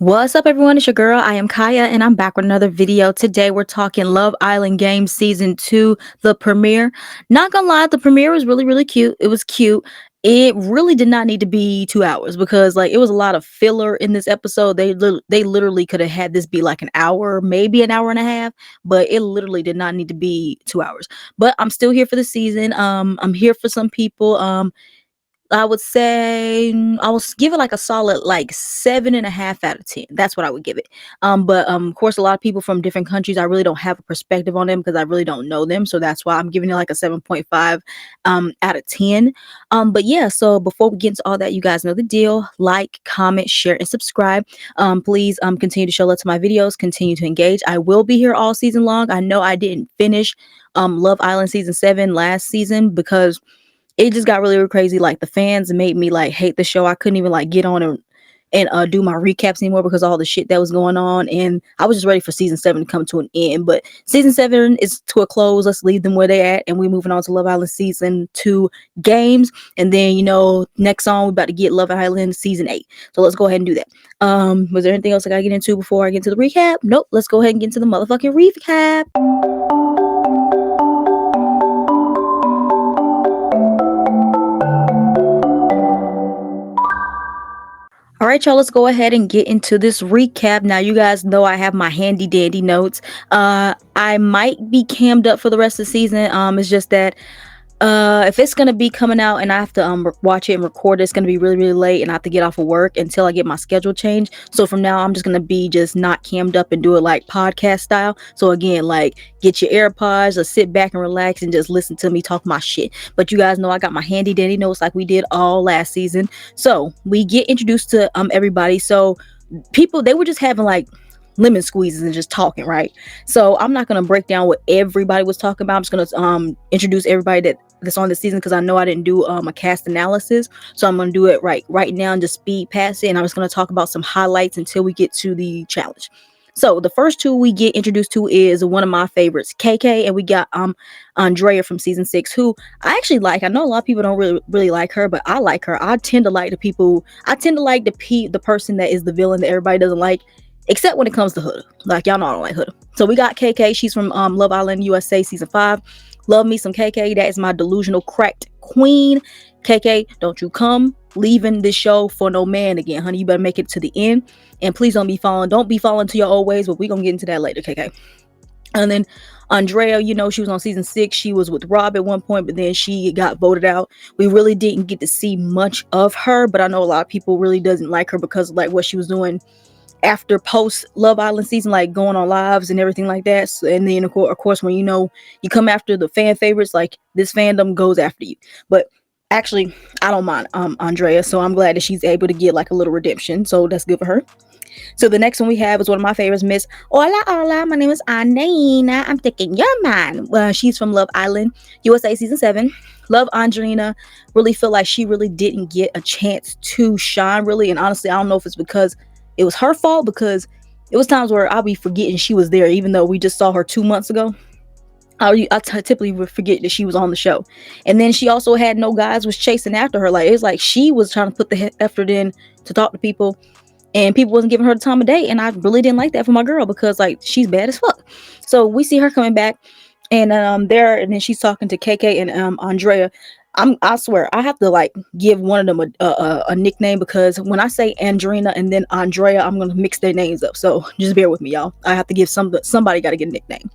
What's up, everyone? It's your girl. I am Kaya, and I'm back with another video. Today, we're talking Love Island Games Season 2, the premiere. Not gonna lie, the premiere was really, really cute. It was cute. It really did not need to be 2 hours because, like, it was a lot of filler in this episode. They literally could have had this be like an hour, maybe an hour and a half, but it literally did not need to be 2 hours. But I'm still here for the season. I'm here for some people. I would say I would give it like a solid like 7.5 out of 10. That's what I would give it. But of course, a lot of people from different countries, I really don't have a perspective on them because I really don't know them. So that's why I'm giving it like a 7.5 out of 10. But yeah, so before we get into all that, you guys know the deal. Like, comment, share, and subscribe. Please continue to show love to my videos, continue to engage. I will be here all season long. I know I didn't finish Love Island season 7 last season because it just got really, really crazy. Like the fans made me like hate the show. I couldn't even like get on and do my recaps anymore because of all the shit that was going on. And I was just ready for season 7 to come to an end. But season 7 is to a close. Let's leave them where they're at. And we're moving on to Love Island season 2 games. And then, next on we're about to get Love Island season 8. So let's go ahead and do that. Was there anything else I gotta get into before I get into the recap? Nope. Let's go ahead and get into the motherfucking recap. All right, y'all, let's go ahead and get into this recap. Now, you guys know I have my handy dandy notes. I might be cammed up for the rest of the season. It's just that if it's gonna be coming out and I have to watch it and record it, it's gonna be really, really late and I have to get off of work until I get my schedule changed. So from now I'm just gonna be just not cammed up and do it like podcast style. So again, like get your AirPods or sit back and relax and just listen to me talk my shit. But you guys know I got my handy dandy notes like we did all last season. So we get introduced to everybody. So people, they were just having like lemon squeezes and just talking, right? So I'm not gonna break down what everybody was talking about. I'm just gonna introduce everybody that's on the season because I know I didn't do a cast analysis. So I'm gonna do it right now and just speed past it. And I'm just gonna talk about some highlights until we get to the challenge. So the first two we get introduced to is one of my favorites, KK, and we got Andrea from season 6, who I actually like. I know a lot of people don't really like her, but I like her. I tend to like the person that is the villain that everybody doesn't like, except when it comes to Huda. Like, y'all know I don't like Huda. So we got KK. She's from Love Island USA season 5. Love me some KK. That is my delusional cracked queen. KK, don't you come leaving this show for no man again, honey. You better make it to the end. And please don't be falling to your old ways, but we're going to get into that later, KK. And then Andrea, she was on season 6. She was with Rob at one point, but then she got voted out. We really didn't get to see much of her, but I know a lot of people really doesn't like her because of like what she was doing after post Love Island season, like going on lives and everything like that. So, and then of course when you come after the fan favorites, like this fandom goes after you. But actually I don't mind Andrea, so I'm glad that she's able to get like a little redemption, so that's good for her. So the next one we have is one of my favorites, Miss Hola Hola. My name is Anina. I'm taking your mind. She's from Love Island USA season 7. Love Angelina. Really feel like she really didn't get a chance to shine, really. And honestly, I don't know if it's because it was her fault, because it was times where I'll be forgetting she was there, even though we just saw her 2 months ago. I typically would forget that she was on the show. And then she also had no guys was chasing after her. Like, it's like she was trying to put the effort in to talk to people, and people wasn't giving her the time of day. And I really didn't like that for my girl because like she's bad as fuck. So we see her coming back, and and then she's talking to KK and Andrea. I swear I have to like give one of them a nickname, because when I say Andrina and then Andrea, I'm gonna mix their names up. So just bear with me, y'all. I have to give somebody got to get a nickname.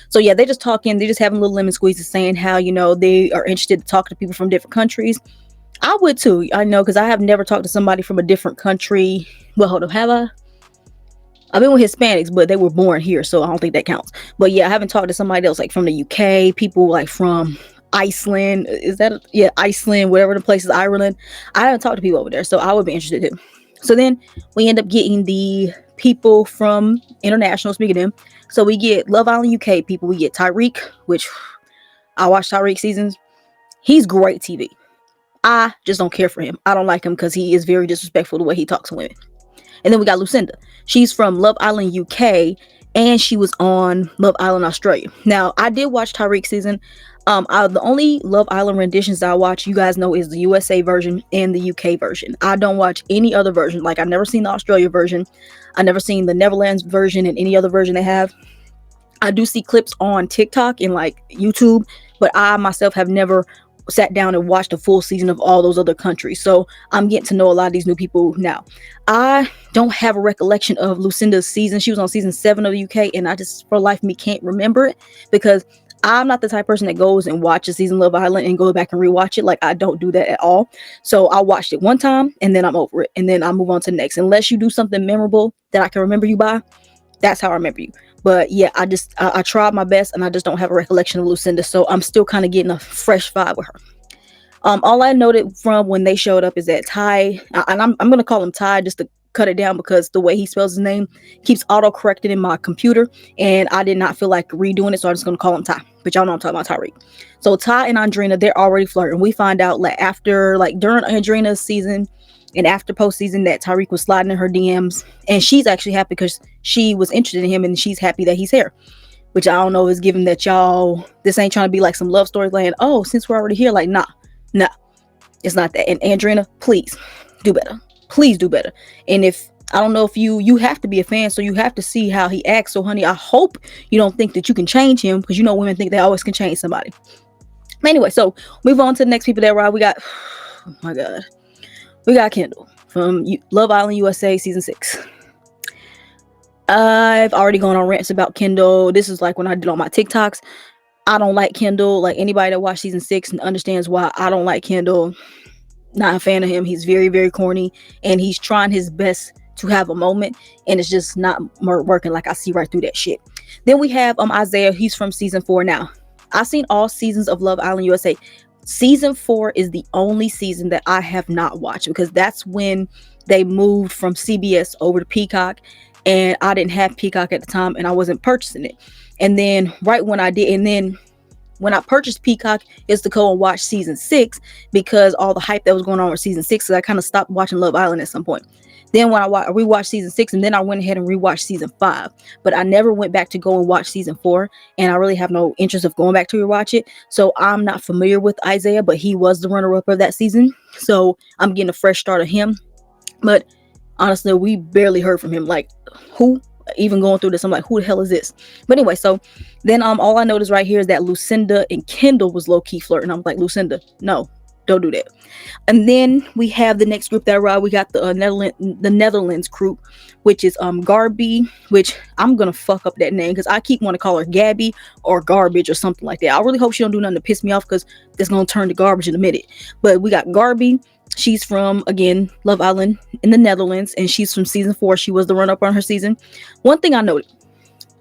So yeah, they just talking. They just having little lemon squeezes, saying how they are interested to talk to people from different countries. I would too. I know, because I have never talked to somebody from a different country. Well, hold on, have I? I've been with Hispanics, but they were born here, so I don't think that counts. But yeah, I haven't talked to somebody else like from the UK, people like from Iceland. Iceland, whatever the place is, Ireland. I haven't talked to people over there, so I would be interested too. So then we end up getting the people from international, speaking of them. So we get Love Island UK people. We get Tyreek, which I watch Tyreek seasons. He's great TV. I just don't care for him. I don't like him because he is very disrespectful the way he talks to women. And then we got Lucinda. She's from Love Island UK, and she was on Love Island Australia. Now, I did watch Tyreek season. The only Love Island renditions that I watch, you guys know, is the USA version and the UK version. I don't watch any other version. Like, I've never seen the Australia version. I've never seen the Netherlands version and any other version they have. I do see clips on TikTok and like YouTube, but I myself have never sat down and watched a full season of all those other countries. So I'm getting to know a lot of these new people now. I don't have a recollection of Lucinda's season. She was on season 7 of the UK, and I just for life me can't remember it because I'm not the type of person that goes and watches season Love Island and go back and rewatch it. Like, I don't do that at all. So I watched it one time and then I'm over it, and then I move on to the next. Unless you do something memorable that I can remember you by, that's how I remember you. But yeah, I tried my best, and I just don't have a recollection of Lucinda, so I'm still kind of getting a fresh vibe with her. All I noted from when they showed up is that Ty, and I'm gonna call him Ty just to cut it down because the way he spells his name keeps auto correcting in my computer, and I did not feel like redoing it, so I'm just gonna call him Ty. But y'all know I'm talking about Tyreek. So Ty and Andrina, they're already flirting. We find out like during Andrina's season and after postseason that Tyreek was sliding in her DMs, and she's actually happy because she was interested in him, and she's happy that he's here. Which I don't know is given that y'all, this ain't trying to be like some love story land. Oh, since we're already here, like nah, it's not that. And Andrina, please do better. Please do better. And if I don't know if you have to be a fan, so you have to see how he acts. So honey, I hope you don't think that you can change him, because you know women think they always can change somebody. Anyway, so move on to the next people that ride. We got, oh my god. We got Kendall from Love Island USA season 6. I've already gone on rants about Kendall. This is like when I did all my TikToks. I don't like Kendall. Like, anybody that watched season 6 and understands why I don't like Kendall, not a fan of him. He's very, very corny, and he's trying his best to have a moment, and it's just not working. Like, I see right through that shit. Then we have Isaiah. He's from season 4 now. I've seen all seasons of Love Island USA. Season 4 is the only season that I have not watched, because that's when they moved from CBS over to Peacock, and I didn't have Peacock at the time, and I wasn't purchasing it. And then right when I did, and then when I purchased Peacock, is to go and watch season 6, because all the hype that was going on with season 6, so I kind of stopped watching Love Island at some point. Then when I rewatched season 6, and then I went ahead and rewatched season 5. But I never went back to go and watch season 4, and I really have no interest of going back to rewatch it. So I'm not familiar with Isaiah, but he was the runner-up of that season. So I'm getting a fresh start of him. But honestly, we barely heard from him. Like, who? Even going through this, I'm like, who the hell is this? But anyway, so then all I noticed right here is that Lucinda and Kendall was low-key flirting. I'm like, Lucinda, no, don't do that. And then we have the next group that ride. We got the Netherlands group, which is Garby, which I'm gonna fuck up that name because I keep wanting to call her Gabby or Garbage or something like that. I really hope she don't do nothing to piss me off, because that's gonna turn to garbage in a minute. But we got Garby. She's from, again, Love Island in the Netherlands, and she's from season 4. She was the run-up on her season. One thing I noted,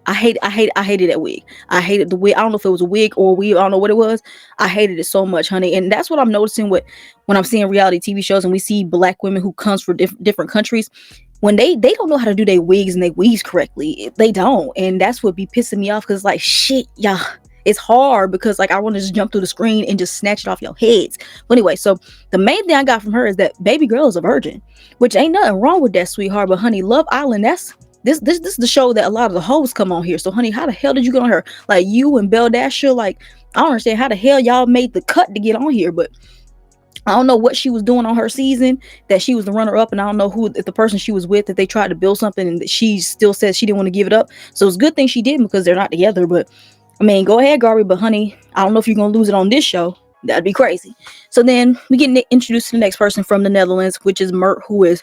I hated that wig. I hated the wig. I don't know if it was a wig or a weave. I don't know what it was. I hated it so much, honey. And that's what I'm noticing when I'm seeing reality TV shows and we see black women who comes from different countries. When they don't know how to do their wigs and their weaves correctly. They don't. And that's what be pissing me off, because like, shit, yeah. It's hard because like I want to just jump through the screen and just snatch it off your heads. But anyway, so the main thing I got from her is that baby girl is a virgin, which ain't nothing wrong with that, sweetheart. But honey, Love Island, this is the show that a lot of the hoes come on here. So honey, how the hell did you get on her? Like, you and Belle Dasher, like, I don't understand how the hell y'all made the cut to get on here. But I don't know what she was doing on her season, that she was the runner-up, and I don't know who, if the person she was with, that they tried to build something and that she still said she didn't want to give it up. So it's a good thing she didn't, because they're not together. But I mean, go ahead, Garby, but honey, I don't know if you're going to lose it on this show. That'd be crazy. So then we get introduced to the next person from the Netherlands, which is Mert, who is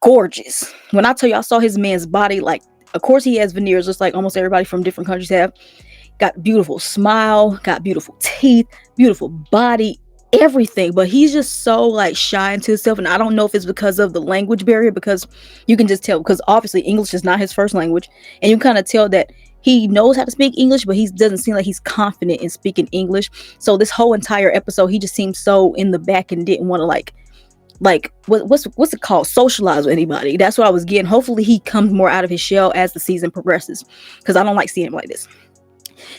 gorgeous. When I tell you, I saw his man's body, like, of course he has veneers, just like almost everybody from different countries have. Got beautiful smile, got beautiful teeth, beautiful body, everything. But he's just so like shy into himself. And I don't know if it's because of the language barrier, because you can just tell, because obviously English is not his first language. And you kind of tell that he knows how to speak English, but he doesn't seem like he's confident in speaking English. So this whole entire episode, he just seemed so in the back and didn't want to like what's it called? Socialize with anybody. That's what I was getting. Hopefully he comes more out of his shell as the season progresses, because I don't like seeing him like this.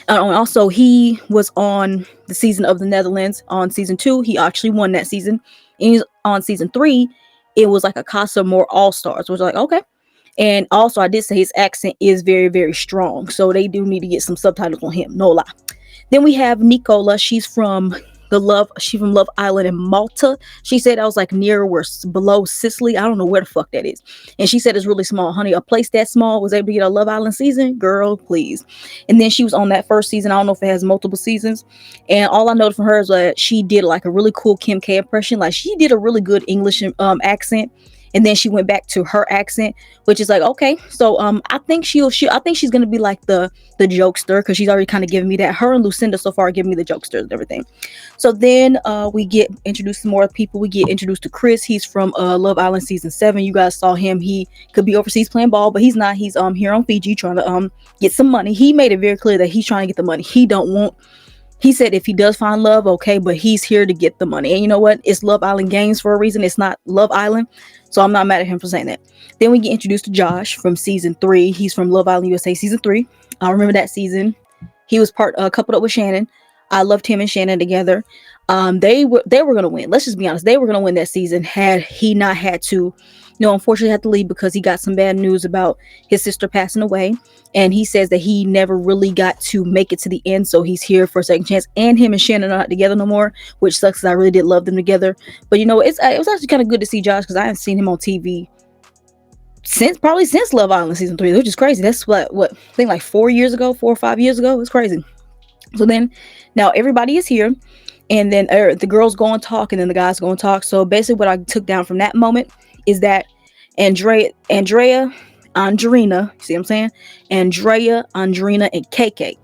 Also, he was on the season of the Netherlands on season 2. He actually won that season. And he's on season 3. It was like a Casa More All Stars, which was like, okay. And also, I did say his accent is very, very strong. So they do need to get some subtitles on him. No lie. Then we have Nicola. She's from Love Island in Malta. She said I was like near where below Sicily. I don't know where the fuck that is. And she said it's really small. Honey, a place that small was able to get a Love Island season? Girl, please. And then she was on that first season. I don't know if it has multiple seasons. And all I know from her is that she did like a really cool Kim K impression. Like she did a really good English accent. And then she went back to her accent, which is like okay. So I think I think she's gonna be like the jokester because she's already kind of giving me that. Her and Lucinda so far are giving me the jokesters and everything. So then we get introduced to more people. We get introduced to Chris. He's from Love Island season 7. You guys saw him. He could be overseas playing ball, but he's not. He's here on Fiji trying to get some money. He made it very clear that he's trying to get the money. He said if he does find love, okay, but he's here to get the money. And you know what? It's Love Island Games for a reason. It's not Love Island. So I'm not mad at him for saying that. Then we get introduced to Josh from season 3. He's from Love Island USA season 3. I remember that season. He was coupled up with Shannon. I loved him and Shannon together. They were gonna win. Let's just be honest. They were gonna win that season had he not had to, unfortunately had to leave because he got some bad news about his sister passing away. And he says that he never really got to make it to the end, so he's here for a second chance. And him and Shannon are not together no more, which sucks because I really did love them together. But it was actually kind of good to see Josh because I haven't seen him on TV since Love Island season 3, which is crazy. That's what I think like 4 or 5 years ago. It's crazy. So then now everybody is here, and then the girls go and talk, and then the guys go and talk. So basically, what I took down from that moment is that Andrea, Andrina, see what I'm saying? Andrea, Andrina, and KK.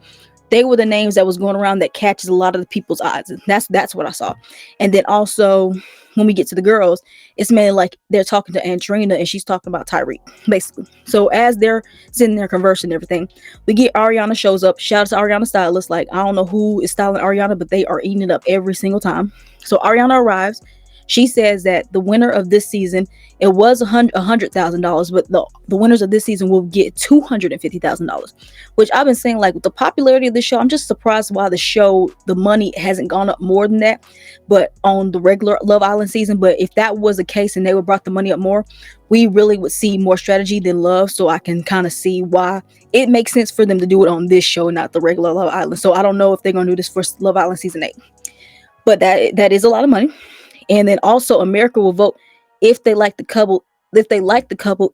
They were the names that was going around that catches a lot of the people's eyes. And that's what I saw. And then also when we get to the girls, it's mainly like they're talking to Andrina and she's talking about Tyreek, basically. So as they're sitting there conversing and everything, we get Ariana shows up. Shout out to Ariana Stylist. Like, I don't know who is styling Ariana, but they are eating it up every single time. So Ariana arrives. She says that the winner of this season, it was $100,000, but the winners of this season will get $250,000. Which I've been saying, like with the popularity of the show, I'm just surprised why the money hasn't gone up more than that. But on the regular Love Island season, but if that was the case and they would brought the money up more, we really would see more strategy than love. So I can kind of see why it makes sense for them to do it on this show, not the regular Love Island. So I don't know if they're gonna do this for Love Island season 8, but that is a lot of money. And then also America will vote if they like the couple,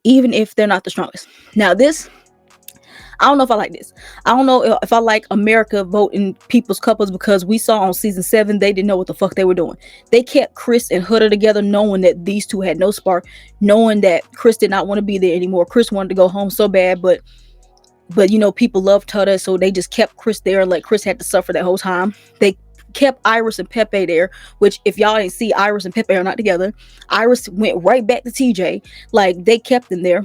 even if they're not the strongest. Now this, I don't know if I like this. I don't know if I like America voting people's couples because we saw on season 7, they didn't know what the fuck they were doing. They kept Chris and Huda together knowing that these two had no spark, knowing that Chris did not want to be there anymore. Chris wanted to go home so bad, but people loved Huda, so they just kept Chris there and let Chris had to suffer that whole time. They kept Iris and Pepe there, which if y'all didn't see, Iris and Pepe are not together. Iris went right back to TJ. Like, they kept them there.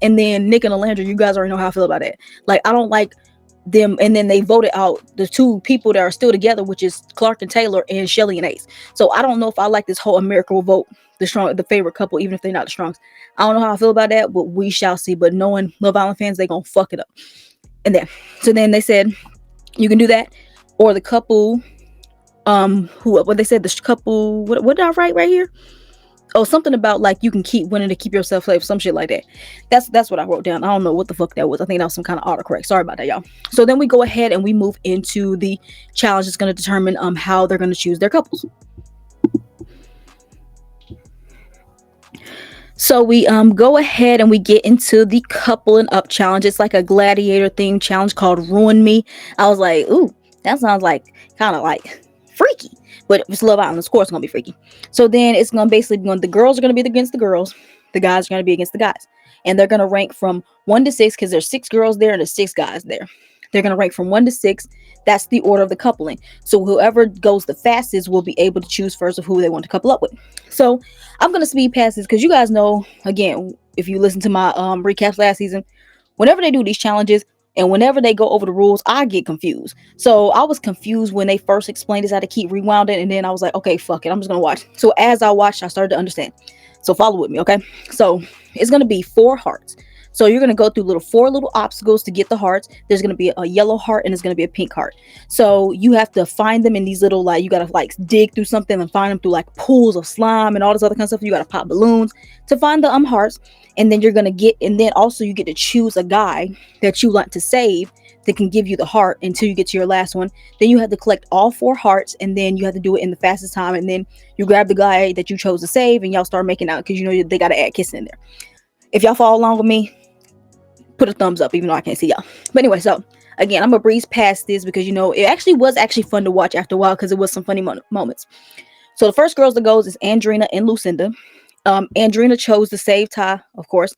And then Nick and Alandra, you guys already know how I feel about that. Like, I don't like them. And then they voted out the two people that are still together, which is Clark and Taylor and Shelly and Ace. So I don't know if I like this whole America will vote the favorite couple, even if they're not the strongest. I don't know how I feel about that, but we shall see. But knowing Love Island fans, they gonna fuck it up. And then they said you can do that, or the couple what they said, the couple, what did I write right here? Oh, something about like you can keep winning to keep yourself safe, some shit like that. That's what I wrote down. I don't know what the fuck that was. I think that was some kind of autocorrect. Sorry about that, y'all. So then we go ahead and we move into the challenge that's going to determine how they're going to choose their couples. So we go ahead and we get into the coupling up challenge. It's like a gladiator themed challenge called Ruin Me. I was like, ooh, that sounds like kind of like freaky, but if it's Love Island, of course it's gonna be freaky. So then it's gonna basically the girls are gonna be against the girls, the guys are gonna be against the guys, and they're gonna rank from 1 to 6 because there's 6 girls there and there's 6 guys there. They're gonna rank from 1 to 6. That's the order of the coupling. So whoever goes the fastest will be able to choose first of who they want to couple up with. So I'm gonna speed past this because you guys know, again, if you listen to my recaps last season, whenever they do these challenges, and whenever they go over the rules, I get confused. So I was confused when they first explained this, how to keep rewinding. And then I was like, okay, fuck it. I'm just going to watch. So as I watched, I started to understand. So follow with me, okay? So it's going to be 4 hearts. So you're gonna go through four little obstacles to get the hearts. There's gonna be a yellow heart and there's gonna be a pink heart. So you have to find them in these little, like, you gotta like dig through something and find them through like pools of slime and all this other kind of stuff. You gotta pop balloons to find the hearts, and then and then also you get to choose a guy that you want to save that can give you the heart until you get to your last one. Then you have to collect all four hearts, and then you have to do it in the fastest time. And then you grab the guy that you chose to save, and y'all start making out because you know they gotta add kissing in there. If y'all follow along with me, put a thumbs up, even though I can't see y'all. But anyway, so again, I'm gonna breeze past this because you know it actually was fun to watch after a while because it was some funny moments. So the first girls that goes is Andrina and Lucinda. Andrina chose to save Ty, of course,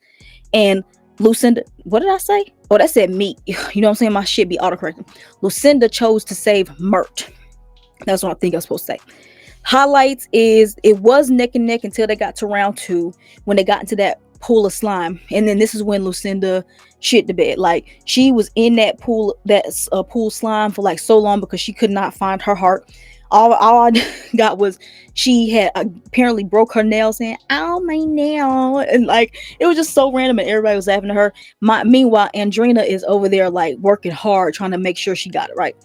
and Lucinda, what did I say? Oh, that said me. You know what I'm saying? My shit be autocorrecting. Lucinda chose to save Mert. That's what I think I was supposed to say. Highlights is it was neck and neck until they got to round 2 when they got into that pool of slime, and then this is when Lucinda shit the bed. Like she was in that pool slime for like so long because she could not find her heart. All I got was she had apparently broke her nail saying, "Ow, my nail," and like it was just so random, and everybody was laughing at her. Meanwhile, Andrina is over there like working hard trying to make sure she got it right.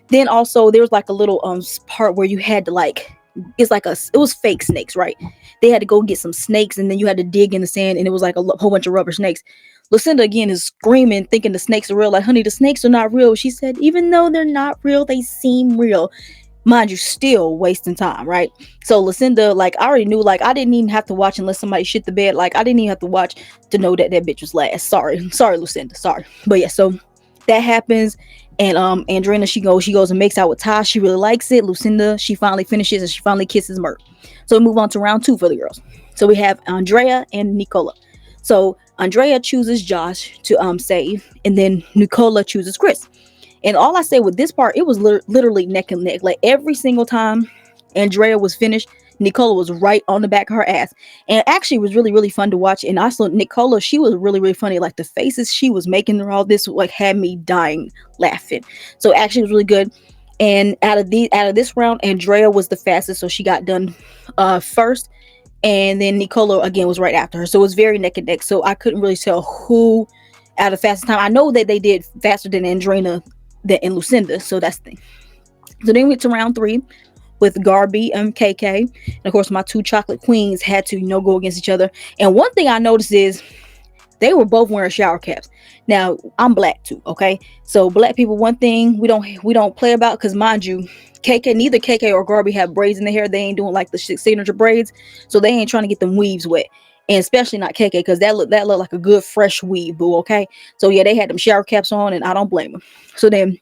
Then also there was like a little part where you had to like, it was fake snakes, right? They had to go get some snakes, and then you had to dig in the sand, and it was like a whole bunch of rubber snakes. Lucinda again is screaming, thinking the snakes are real. Like, honey, the snakes are not real. She said, even though they're not real, they seem real. Mind you, still wasting time, right? So Lucinda, like, I already knew, like, I didn't even have to watch unless somebody shit the bed. Like, I didn't even have to watch to know that bitch was last. Sorry, Lucinda, sorry. But yeah, so that happens, and Andrina, she goes and makes out with Ty. She really likes it. Lucinda, she finally finishes and she finally kisses Mert. So we move on to round 2 for the girls. So we have Andrea and Nicola. So Andrea chooses Josh to save, and then Nicola chooses Chris. And all I say with this part, it was literally neck and neck. Like every single time Andrea was finished, Nicola was right on the back of her ass. And actually it was really, really fun to watch. And also Nicola, she was really, really funny. Like the faces she was making through all this like had me dying laughing. So actually it was really good. And out of this round, Andrea was the fastest, so she got done first. And then Nicola again was right after her. So it was very neck and neck. So I couldn't really tell who out of fastest time. I know that they did faster than Andrina and Lucinda, so that's the thing. So then we went to round 3 with Garby and KK. And of course my 2 chocolate queens had to, go against each other. And one thing I noticed is they were both wearing shower caps. Now I'm black too, okay? So black people, one thing we don't play about, because mind you, neither KK or Garby have braids in their hair. They ain't doing like the signature braids, so they ain't trying to get them weaves wet. And especially not KK, because that looked like a good fresh weave, boo. Okay, so yeah, they had them shower caps on, and I don't blame them. So then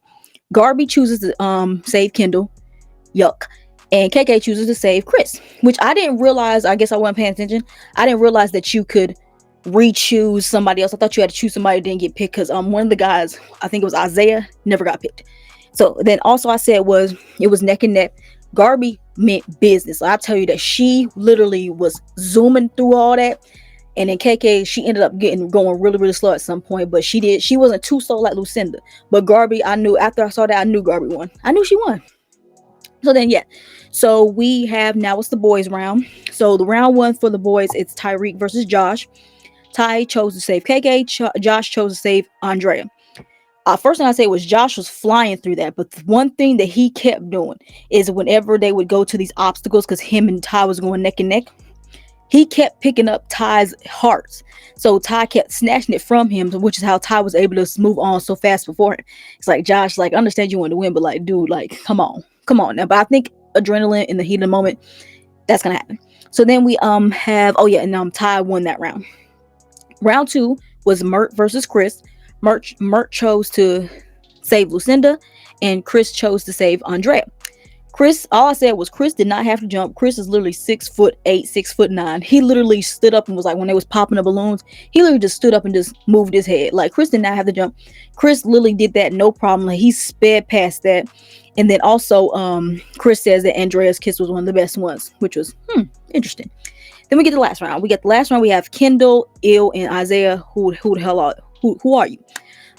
Garby chooses to save Kendall, yuck, and KK chooses to save Chris, which I didn't realize. I guess I wasn't paying attention. I didn't realize that you could re-choose somebody else. I thought you had to choose somebody that didn't get picked, because one of the guys, I think it was Isaiah, never got picked. So then also I said it was neck and neck. Garby meant business. I tell you that she literally was zooming through all that. And then KK, she ended up going really, really slow at some point, but she wasn't too slow like Lucinda. But Garby, I knew after I saw that, I knew Garby won. I knew she won. So then, yeah. So we have, now it's the boys round. So the round 1 for the boys, it's Tyreek versus Josh. Ty chose to save KK. Josh chose to save Andrea. First thing I say was Josh was flying through that, but the one thing that he kept doing is whenever they would go to these obstacles, because him and Ty was going neck and neck, he kept picking up Ty's hearts. So Ty kept snatching it from him, which is how Ty was able to move on so fast before him. It's like, Josh, like, I understand you want to win, but like, dude, like, come on now. But I think adrenaline in the heat of the moment, that's gonna happen. So then we have, Ty won that round. Round 2 was Mert versus Chris. Mert chose to save Lucinda, and Chris chose to save Andrea. Chris, all I said was Chris did not have to jump. Chris is literally 6'8", 6'9". He literally stood up and was like, when they was popping the balloons, he literally just stood up and just moved his head. Like, Chris did not have to jump. Chris literally did that no problem. Like, he sped past that. And then also, Chris says that Andrea's kiss was one of the best ones, which was interesting. Then we get the last round. We have Kendall, Il, and Isaiah. Who the hell are you?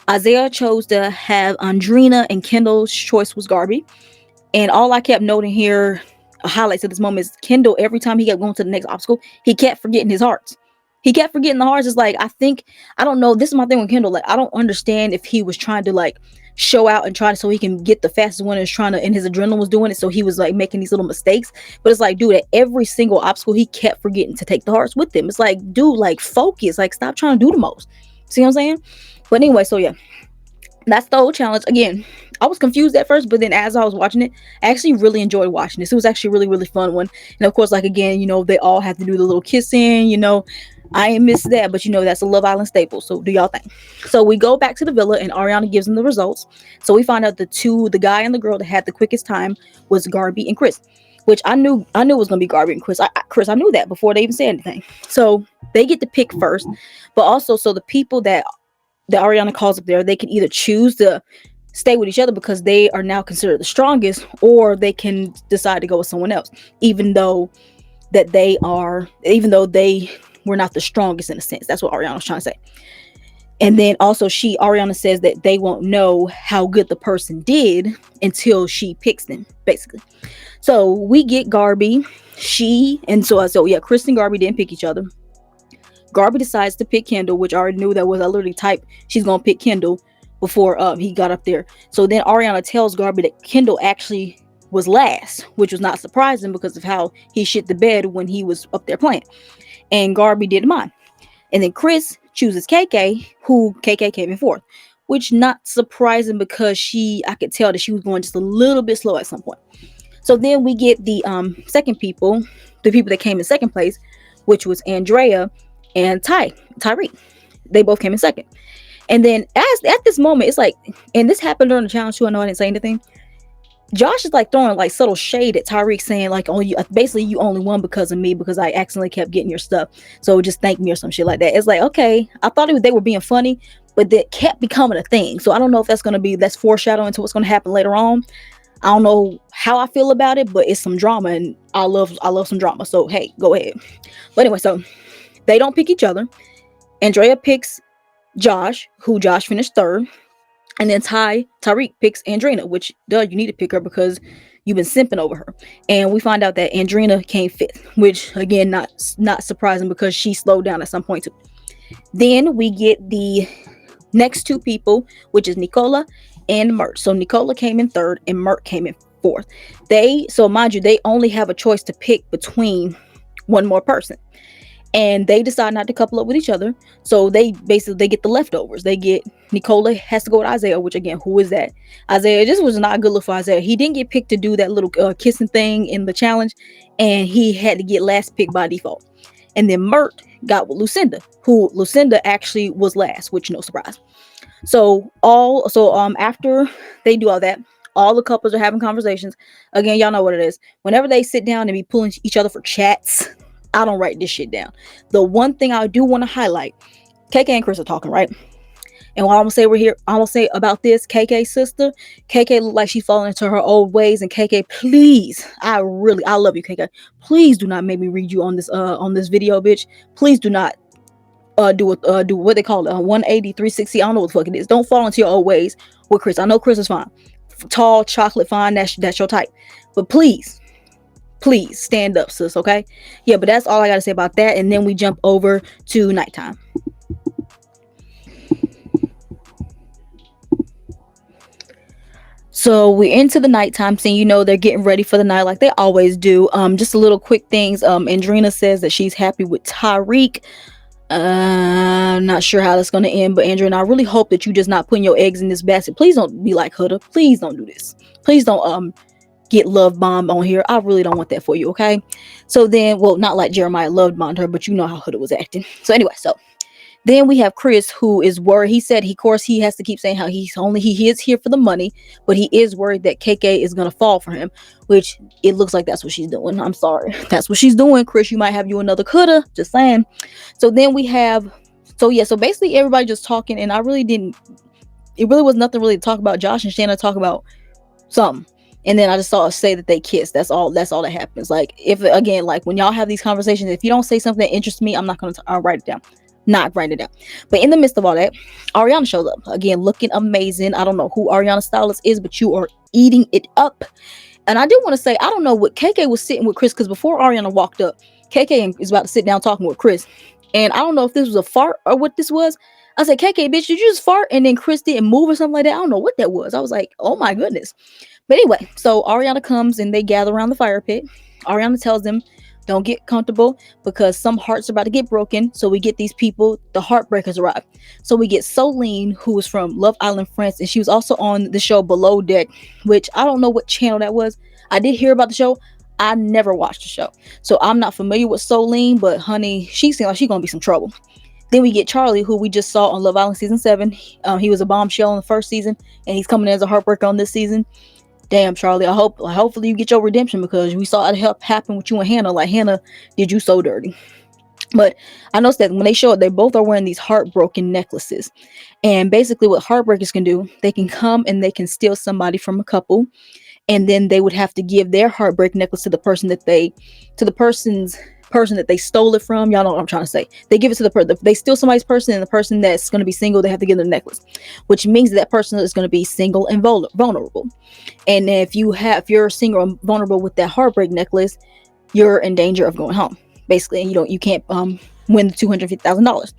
Isaiah chose to have Andrina, and Kendall's choice was Garby. And all I kept noting here, highlights at this moment, is Kendall, every time he kept going to the next obstacle, he kept forgetting his hearts. He kept forgetting the hearts. It's like, I don't know. This is my thing with Kendall. Like, I don't understand if he was trying to like show out and try to so he can get the fastest one, and trying to, and his adrenaline was doing it, so he was like making these little mistakes. But it's like, dude, at every single obstacle, he kept forgetting to take the hearts with him. It's like, dude, like focus, like stop trying to do the most. See what I'm saying? But anyway, so yeah, that's the whole challenge. Again, I was confused at first, but then as I was watching it, I actually really enjoyed watching this. It was actually a really, really fun one. And of course, like again, they all have to do the little kissing, I ain't missed that, but that's a Love Island staple. So do y'all think? So we go back to the villa and Ariana gives them the results. So we find out the guy and the girl that had the quickest time was Garby and Chris, which I knew it was gonna be Garby and Chris. I knew that before they even said anything. So they get to pick first, but also so the people that Ariana calls up there, they can either choose to stay with each other because they are now considered the strongest, or they can decide to go with someone else, even though they were not the strongest in a sense. That's what Ariana's trying to say. And then also Ariana says that they won't know how good the person did until she picks them, basically. So we get Garby, Chris and Garby didn't pick each other. Garby decides to pick Kendall, which I already knew that was, I literally typed she's gonna pick Kendall before he got up there. So then Ariana tells Garby that Kendall actually was last, which was not surprising because of how he shit the bed when he was up there playing. And Garby did mine. And then Chris chooses KK, who KK came in fourth, which not surprising because I could tell that she was going just a little bit slow at some point. So then we get the second people, the people that came in second place, which was Andrea and Tyreek. They both came in second. And then at this moment, it's like, and this happened during the challenge too, I know I didn't say anything. Josh is like throwing like subtle shade at Tyreek, saying like, "Oh, basically you only won because of me, because I accidentally kept getting your stuff. So just thank me," or some shit like that. It's like, okay, I thought they were being funny, but that kept becoming a thing. So I don't know if that's foreshadowing to what's gonna happen later on. I don't know how I feel about it, but it's some drama, and I love some drama. So hey, go ahead. But anyway, so they don't pick each other. Andrea picks Josh, who Josh finished third. And then Tyreek picks Andrina, which, you need to pick her because you've been simping over her. And we find out that Andrina came fifth, which, again, not surprising because she slowed down at some point too. Then we get the next two people, which is Nicola and Mert. So Nicola came in third and Mert came in fourth. So mind you, they only have a choice to pick between one more person. And they decide not to couple up with each other. So they get the leftovers. They get Nicola has to go with Isaiah, which again, who is that? Isaiah, this was not a good look for Isaiah. He didn't get picked to do that little kissing thing in the challenge, and he had to get last pick by default. And then Mert got with Lucinda, who Lucinda actually was last, which no surprise. So after they do all that, all the couples are having conversations. Again, y'all know what it is. Whenever they sit down and be pulling each other for chats, I don't write this shit down. The one thing I do want to highlight, KK and Chris are talking, right? And what I'm gonna say about this, KK's sister, KK look like she's falling into her old ways. And KK, please, I love you, KK. Please do not make me read you on this video, bitch. Please do not do what they call it, 180, 360. I don't know what the fuck it is. Don't fall into your old ways with Chris. I know Chris is fine, tall, chocolate, fine. That's your type. But please stand up, sis. Okay, yeah. But that's all I gotta say about that. And then we jump over to nighttime. So we're into the nighttime scene. They're getting ready for the night like they always do. Just a little quick things. Andrina says that she's happy with Tyreek. I'm not sure how that's going to end, but Andrina, I really hope that you just not putting your eggs in this basket. Please don't be like Huda. Please don't do this. Please don't get love bombed on here. I really don't want that for you, okay? So then, well, not like Jeremiah love bombed her, but you know how Huda was acting. So anyway, then we have Chris, who is worried. He said, of course, he has to keep saying how he is here for the money, but he is worried that KK is going to fall for him, which it looks like that's what she's doing. I'm sorry. That's what she's doing. Chris, you might have you another coulda. Just saying. So then we have, so basically everybody just talking, and it really was nothing really to talk about. Josh and Shanna talk about something. And then I just saw us say that they kissed. That's all that happens. Like, when y'all have these conversations, if you don't say something that interests me, I'm not going to write it down. Not write it down. But in the midst of all that, Ariana shows up again, looking amazing. I don't know who Ariana Stylist is, but you are eating it up. And I do want to say, I don't know what KK was sitting with Chris, because before Ariana walked up, KK is about to sit down talking with Chris. And I don't know if this was a fart or what this was. I said, KK, bitch, did you just fart? And then Chris didn't move or something like that. I don't know what that was. I was like, oh my goodness. But anyway, so Ariana comes and they gather around the fire pit. Ariana tells them, don't get comfortable because some hearts are about to get broken. So we get these people, the heartbreakers arrive. So we get Soleine, who was from Love Island, France, and she was also on the show Below Deck, which I don't know what channel that was. I did hear about the show. I never watched the show. So I'm not familiar with Soleine, but honey, she seems like she's gonna be some trouble. Then we get Charlie, who we just saw on Love Island season 7. He was a bombshell in the first season, and he's coming as a heartbreaker on this season. Damn, Charlie. Hopefully you get your redemption because we saw it help happen with you and Hannah. Like Hannah did you so dirty. But I noticed that when they show it, they both are wearing these heartbroken necklaces. And basically, what heartbreakers can do, they can come and they can steal somebody from a couple, and then they would have to give their heartbreak necklace to the person's person that they stole it from. Y'all know what I'm trying to say. They give it to the person. They steal somebody's person, and the person that's going to be single, they have to give them the necklace, which means that person is going to be single and vulnerable. And if you're single and vulnerable with that heartbreak necklace, you're in danger of going home. Basically, and you can't win the $250,000.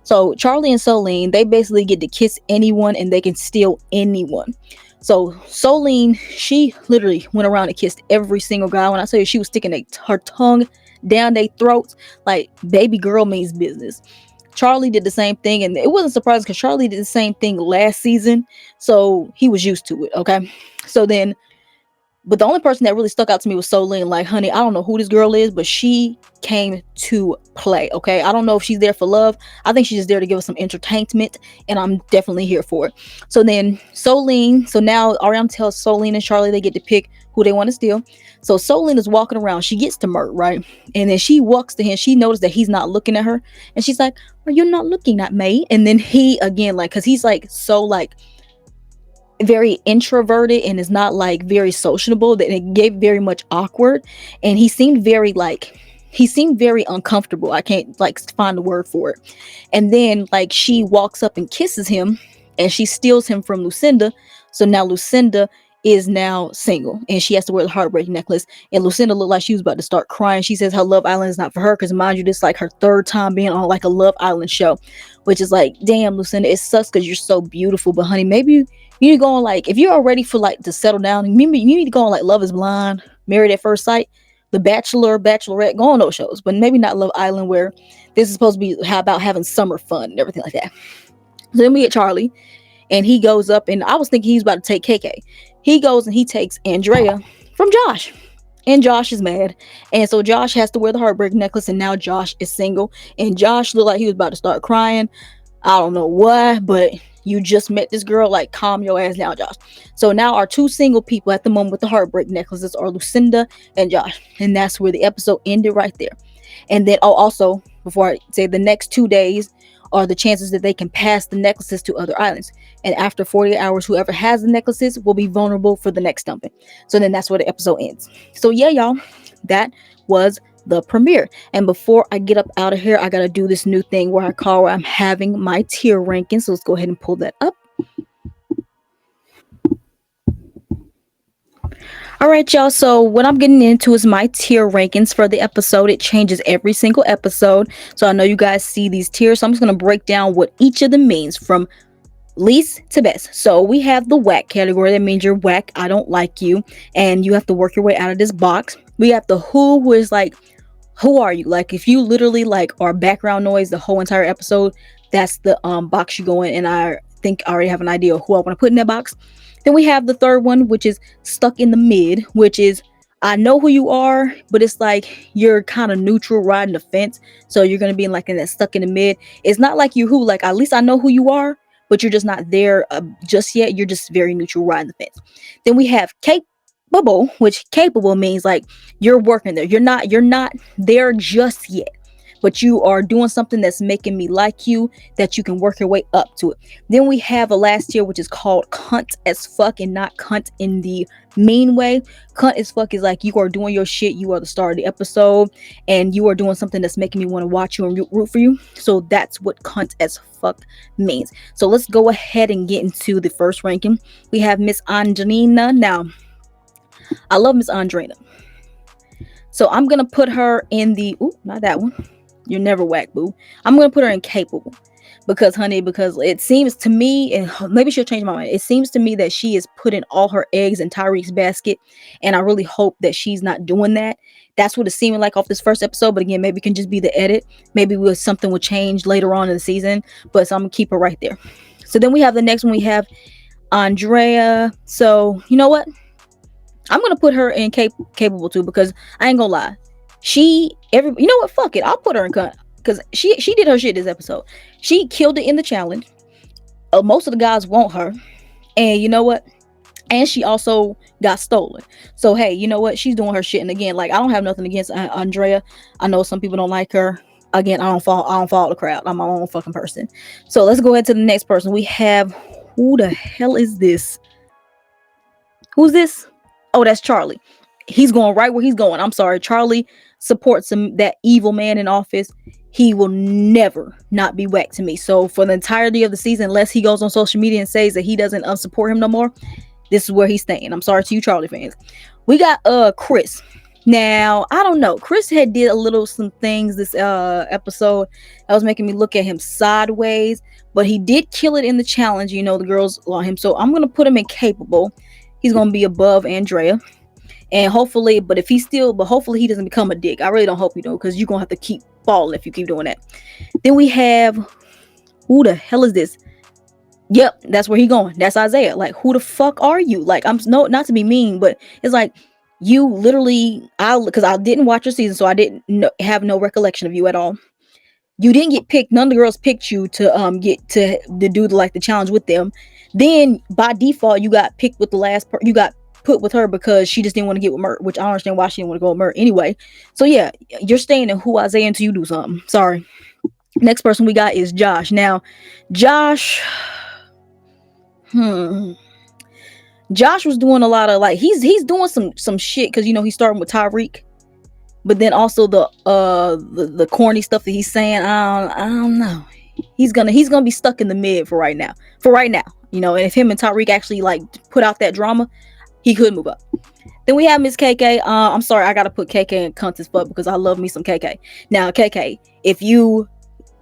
So Charlie and Soleine, they basically get to kiss anyone and they can steal anyone. So Soleine, she literally went around and kissed every single guy. When I tell you, she was sticking her tongue down their throats like baby girl means business. Charlie did the same thing, and it wasn't surprising because Charlie did the same thing last season, so he was used to it. Okay, so then but the only person that really stuck out to me was Soleine. Like, honey, I don't know who this girl is, but she came to play, okay? I don't know if she's there for love. I think she's just there to give us some entertainment, and I'm definitely here for it. So then Soleine, so now Ariana tells Soleine and Charlie they get to pick who they want to steal. So Soleine is walking around. She gets to Mert, right? And then she walks to him. She noticed that he's not looking at her. And she's like, are you not looking at me? And then he, again, like, because he's like so like very introverted and is not like very sociable, that it gave very much awkward, and he seemed very uncomfortable. I can't like find the word for it. And then like she walks up and kisses him, and she steals him from Lucinda. So now Lucinda is now single, and she has to wear the heartbreak necklace, and Lucinda looked like she was about to start crying. She says how Love Island is not for her because, mind you, this is like her third time being on like a Love Island show, which is like, damn, Lucinda, it sucks because you're so beautiful, but honey, maybe you need to go on, like, if you're ready for like to settle down, you need to go on like Love is Blind, Married at First Sight, The Bachelor, Bachelorette, go on those shows, but maybe not Love Island, where this is supposed to be about having summer fun and everything like that. So then we get Charlie, and he goes up, and I was thinking he's about to take KK. He goes and he takes Andrea from Josh. And Josh is mad. And so Josh has to wear the heartbreak necklace, and now Josh is single. And Josh looked like he was about to start crying. I don't know why, but you just met this girl. Like, calm your ass down, Josh. So now our two single people at the moment with the heartbreak necklaces are Lucinda and Josh. And that's where the episode ended right there. And then, also, before I say, the next 2 days are the chances that they can pass the necklaces to other islands. And after 48 hours, whoever has the necklaces will be vulnerable for the next dumping. So then that's where the episode ends. So yeah, y'all, that was the premiere. And before I get up out of here, I gotta do this new thing where I'm having my tier ranking. So let's go ahead and pull that up. All right, y'all. So what I'm getting into is my tier rankings for the episode. It changes every single episode. So I know you guys see these tiers. So I'm just going to break down what each of them means from least to best. So we have the whack category. That means you're whack. I don't like you. And you have to work your way out of this box. We have the who is like, who are you? Like, if you literally like are background noise the whole entire episode, that's the box you go in. And I think I already have an idea of who I want to put in that box. Then we have the third one, which is stuck in the mid, which is I know who you are, but it's like you're kind of neutral, riding the fence. So you're going to be in that stuck in the mid. It's not like you who, like, at least I know who you are, but you're just not there just yet. You're just very neutral, riding the fence. Then we have capable, which capable means like you're working there. You're not there just yet, but you are doing something that's making me like you, that you can work your way up to it. Then we have a last tier, which is called cunt as fuck, and not cunt in the mean way. Cunt as fuck is like you are doing your shit, you are the star of the episode, and you are doing something that's making me want to watch you and root for you. So that's what cunt as fuck means. So let's go ahead and get into the first ranking. We have Miss Angelina. Now, I love Miss Andrina. So I'm going to put her in the, not that one. You're never whack, boo. I'm gonna put her in capable because, honey, because it seems to me, and maybe she'll change my mind. It seems to me that she is putting all her eggs in Tyreek's basket, and I really hope that she's not doing that. That's what it's seeming like off this first episode. But again, maybe it can just be the edit. Maybe something will change later on in the season. But so I'm gonna keep her right there. So then we have the next one. We have Andrea. So you know what? I'm gonna put her in capable too because I ain't gonna lie. You know what? Fuck it. I'll put her in because she did her shit this episode. She killed it in the challenge. Most of the guys want her, and you know what? And she also got stolen. So hey, you know what? She's doing her shit. And again, like I don't have nothing against Andrea. I know some people don't like her. Again, I don't follow the crowd. I'm my own fucking person. So let's go ahead to the next person. We have, who the hell is this? Who's this? Oh, that's Charlie. He's going right where he's going. I'm sorry. Charlie supports that evil man in office. He will never not be whacked to me. So for the entirety of the season, unless he goes on social media and says that he doesn't support him no more, this is where he's staying. I'm sorry to you Charlie fans. We got Chris. Now, I don't know. Chris had did some things this episode that was making me look at him sideways, but he did kill it in the challenge. You know, the girls want him. So I'm going to put him in capable. He's going to be above Andrea. And hopefully he doesn't become a dick. I really don't hope you do, because you're going to have to keep falling if you keep doing that. Then we have, who the hell is this? Yep, that's where he going. That's Isaiah. Like, who the fuck are you? Like, not to be mean, but it's like, you literally, because I didn't watch your season, so I didn't have no recollection of you at all. You didn't get picked. None of the girls picked you to get to do the challenge with them. Then by default, you got picked with the last you got put with her because she just didn't want to get with Mert, which I don't understand why she didn't want to go with Mert anyway. So yeah, you're staying in Who Isaiah until you do something. Sorry. Next person we got is Josh. Now, Josh was doing a lot of he's doing some shit because he's starting with Tyreek, but then also the corny stuff that he's saying. I don't know. He's gonna be stuck in the mid for right now. And if him and Tyreek actually put out that drama, he could move up. Then we have Miss KK. I'm sorry, I gotta put KK in cunt as fuck because I love me some KK. Now, KK, if you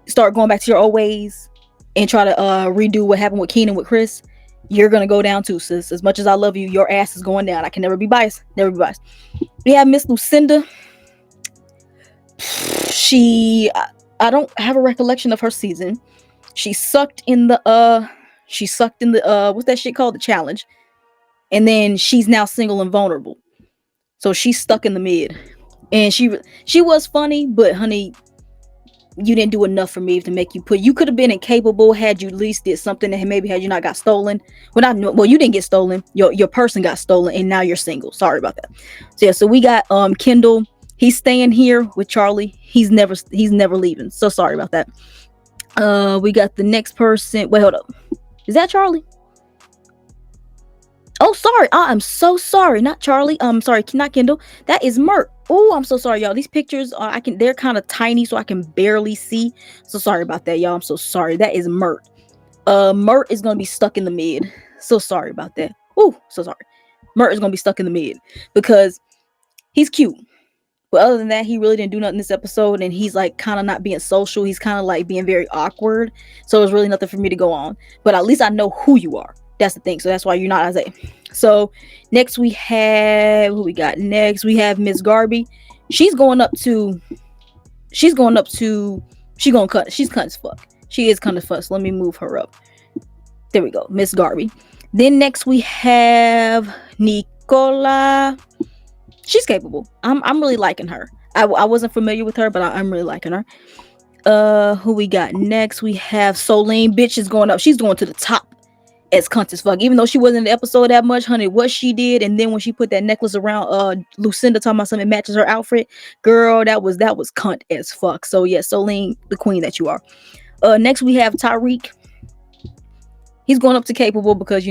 start going back to your old ways and try to redo what happened with Keenan with Chris, you're gonna go down too, sis. As much as I love you, your ass is going down. I can never be biased. We have Miss Lucinda. I don't have a recollection of her season. She sucked in the what's that shit called? The challenge. And then she's now single and vulnerable. So she's stuck in the mid. And she was funny, but honey, you didn't do enough for me to make you could have been incapable had you at least did something that maybe had you not got stolen. Well, you didn't get stolen. Your person got stolen and now you're single. Sorry about that. So yeah, so we got Kendall. He's staying here with Charlie. He's never leaving. So sorry about that. We got the next person. Wait, hold up. Is that Charlie? Oh, sorry. I'm so sorry. Not Charlie. Sorry, not Kendall. That is Mert. Oh, I'm so sorry, y'all. These pictures they're kind of tiny, so I can barely see. So sorry about that, y'all. I'm so sorry. That is Mert. Mert is gonna be stuck in the mid. So sorry about that. Oh, so sorry. Mert is gonna be stuck in the mid because he's cute. But other than that, he really didn't do nothing this episode, and he's kind of not being social. He's kind of being very awkward. So there's really nothing for me to go on. But at least I know who you are. That's the thing. So that's why you're not Isaiah. So next we have who we got next. We have Miss Garby. She's going cut. She's cunt as fuck. She is cunt as fuck. So let me move her up. There we go. Miss Garby. Then next we have Nicola. She's capable. I'm really liking her. I wasn't familiar with her, but I'm really liking her. Who we got next? We have Solene. Bitch is going up. She's going to the top as cunt as fuck. Even though she wasn't in the episode that much, honey, what she did, and then when she put that necklace around Lucinda, talking about something matches her outfit, girl, that was cunt as fuck. So yeah, Solene, the queen that you are. Next we have Tyreek. He's going up to capable because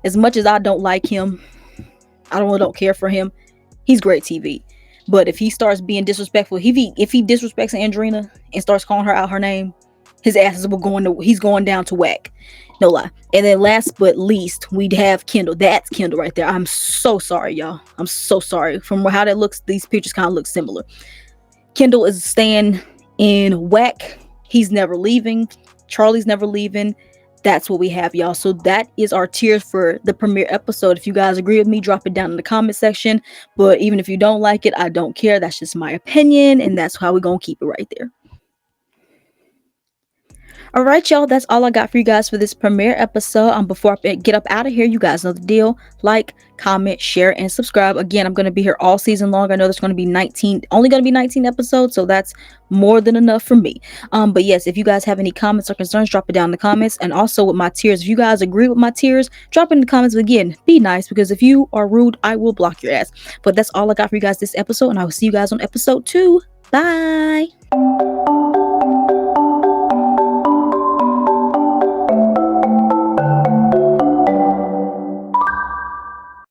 as much as I don't like him, I don't care for him. He's great TV. But if he starts being disrespectful, if he disrespects Andrina and starts calling her out her name, his ass he's going down to whack. No lie. And then last but least, we'd have Kendall. That's Kendall right there. I'm so sorry, y'all. I'm so sorry. From how that looks, these pictures kind of look similar. Kendall is staying In Whack, he's never leaving. Charlie's never leaving. That's what we have, y'all. So that is our tiers for the premiere episode. If you guys agree with me, drop it down in the comment section. But even if you don't like it, I don't care. That's just my opinion, and that's how we're gonna keep it right there. All right, y'all, that's all I got for you guys for this premiere episode. Before I get up out of here, you guys know the deal. Like, comment, share, and subscribe. Again, I'm going to be here all season long. I know there's going to be only going to be 19 episodes, so that's more than enough for me. But yes, if you guys have any comments or concerns, drop it down in the comments. And also with my tiers, if you guys agree with my tiers, drop it in the comments. But again, be nice, because if you are rude, I will block your ass. But that's all I got for you guys this episode, and I will see you guys on episode 2. Bye.